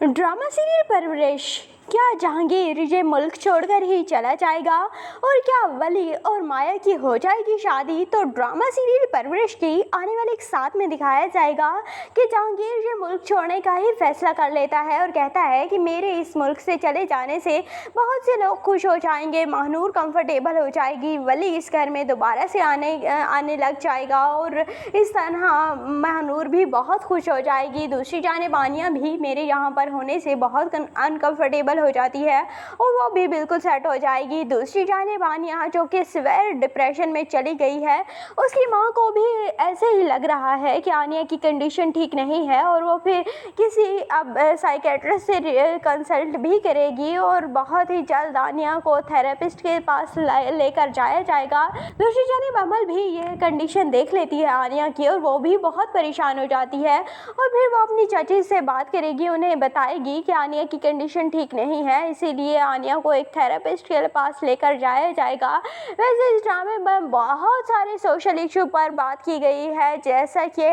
Drama serial परवरिश, क्या जहांगीर ये मुल्क छोड़कर ही चला जाएगा और क्या वली और माया की हो जाएगी शादी। तो ड्रामा सीरियल परवरिश की आने वाले एक साथ में दिखाया जाएगा कि जहांगीर ये मुल्क छोड़ने का ही फैसला कर लेता है और कहता है कि मेरे इस मुल्क से चले जाने से बहुत से लोग खुश हो जाएंगे, महानूर कंफर्टेबल हो जाएगी, वली इस घर में दोबारा से आने लग जाएगा और इस तरह महानूर भी बहुत खुश हो जाएगी। दूसरी जानिब आनिया भी मेरे यहाँ पर होने से बहुत अनकंफर्टेबल हो जाती है और वो भी बिल्कुल सेट हो जाएगी। दूसरी जानिब आनिया जो कि सिवियर डिप्रेशन में चली गई है, उसकी माँ को भी ऐसे ही लग रहा है कि आनिया की कंडीशन ठीक नहीं है और वो फिर किसी अब साइकेट्रिस्ट से कंसल्ट भी करेगी और बहुत ही जल्द आनिया को थेरेपिस्ट के पास लेकर जाया जाएगा। दूसरी जानिब अमल भी ये कंडीशन देख लेती है आनिया की और वो भी बहुत परेशान हो जाती है और फिर वो अपनी चाची से बात करेगी, उन्हें बताएगी कि आनिया की कंडीशन ठीक नहीं है, इसीलिए आनिया को एक थेरेपिस्ट के पास लेकर जाया जाएगा। वैसे इस ड्रामे में बहुत सारे सोशल इशू पर बात की गई है, जैसा कि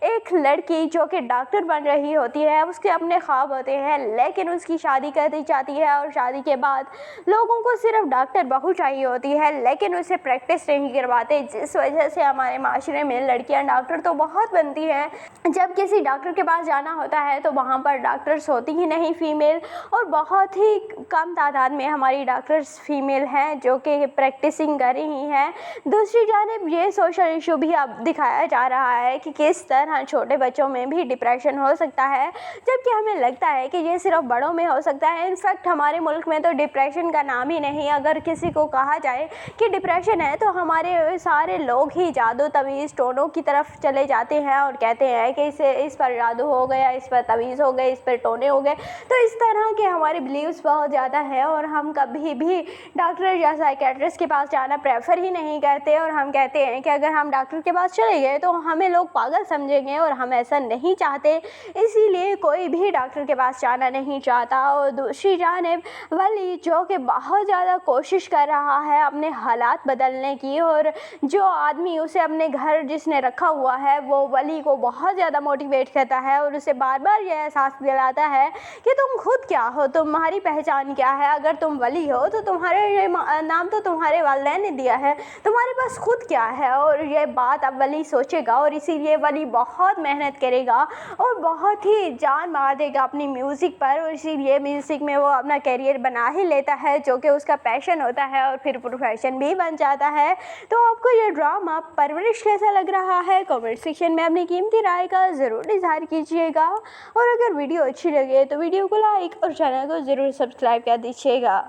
एक लड़की जो कि डॉक्टर बन रही होती है, उसके अपने ख्वाब होते हैं लेकिन उसकी शादी करनी चाहती है और शादी के बाद लोगों को सिर्फ डॉक्टर बहू चाहिए होती है लेकिन उसे प्रैक्टिस नहीं करवाते, जिस वजह से हमारे माशरे में लड़कियां डॉक्टर तो बहुत बनती हैं, जब किसी डॉक्टर के पास जाना होता है तो वहाँ पर डॉक्टर्स होती ही नहीं फीमेल और बहुत ही कम तादाद में हमारी डॉक्टर्स फीमेल हैं जो कि प्रैक्टिसिंग कर रही हैं। दूसरी जानिब ये सोशल इशू भी अब दिखाया जा रहा है कि किस तरह छोटे बच्चों में भी डिप्रेशन हो सकता है, जबकि हमें लगता है कि ये सिर्फ बड़ों में हो सकता है। इनफैक्ट हमारे मुल्क में तो डिप्रेशन का नाम ही नहीं, अगर किसी को कहा जाए कि डिप्रेशन है तो हमारे सारे लोग ही जादू तवीज़ टोनों की तरफ चले जाते हैं और कहते हैं कि इस पर जादू हो गया, इस पर तवीज़ हो गए, इस पर टोने हो गए। तो इस तरह के हमारे बिलीव्स बहुत ज़्यादा है और हम कभी भी डॉक्टर या साइकेट्रिस्ट के पास जाना प्रेफर ही नहीं करते और हम कहते हैं कि अगर हम डॉक्टर के पास चले गए तो हमें लोग पागल समझेंगे और हम ऐसा नहीं चाहते, इसीलिए कोई भी डॉक्टर के पास जाना नहीं चाहता। और दूसरी जानिब वली जो कि बहुत ज़्यादा कोशिश कर रहा है अपने हालात बदलने की और जो आदमी उसे अपने घर जिसने रखा हुआ है वो वली को बहुत ज़्यादा मोटिवेट करता है और उसे बार बार यह एहसास दिलाता है कि तुम खुद क्या हो, तुम्हारी पहचान क्या है, अगर तुम वली हो तो तुम्हारे नाम तो तुम्हारे वालिदैन ने दिया है, तुम्हारे पास खुद क्या है। और ये बात अब वली सोचेगा और इसीलिए वली बहुत मेहनत करेगा और बहुत ही जान मार देगा अपनी म्यूज़िक पर और इसीलिए म्यूज़िक में वो अपना करियर बना ही लेता है जो कि उसका पैशन होता है और फिर प्रोफेशन भी बन जाता है। तो आपको ये ड्रामा परवरिश कैसा लग रहा है, कमेंट सेक्शन में अपनी कीमती राय का ज़रूर इजहार कीजिएगा और अगर वीडियो अच्छी लगे तो वीडियो को लाइक और चैनल को ज़रूर सब्सक्राइब कर दीजिएगा।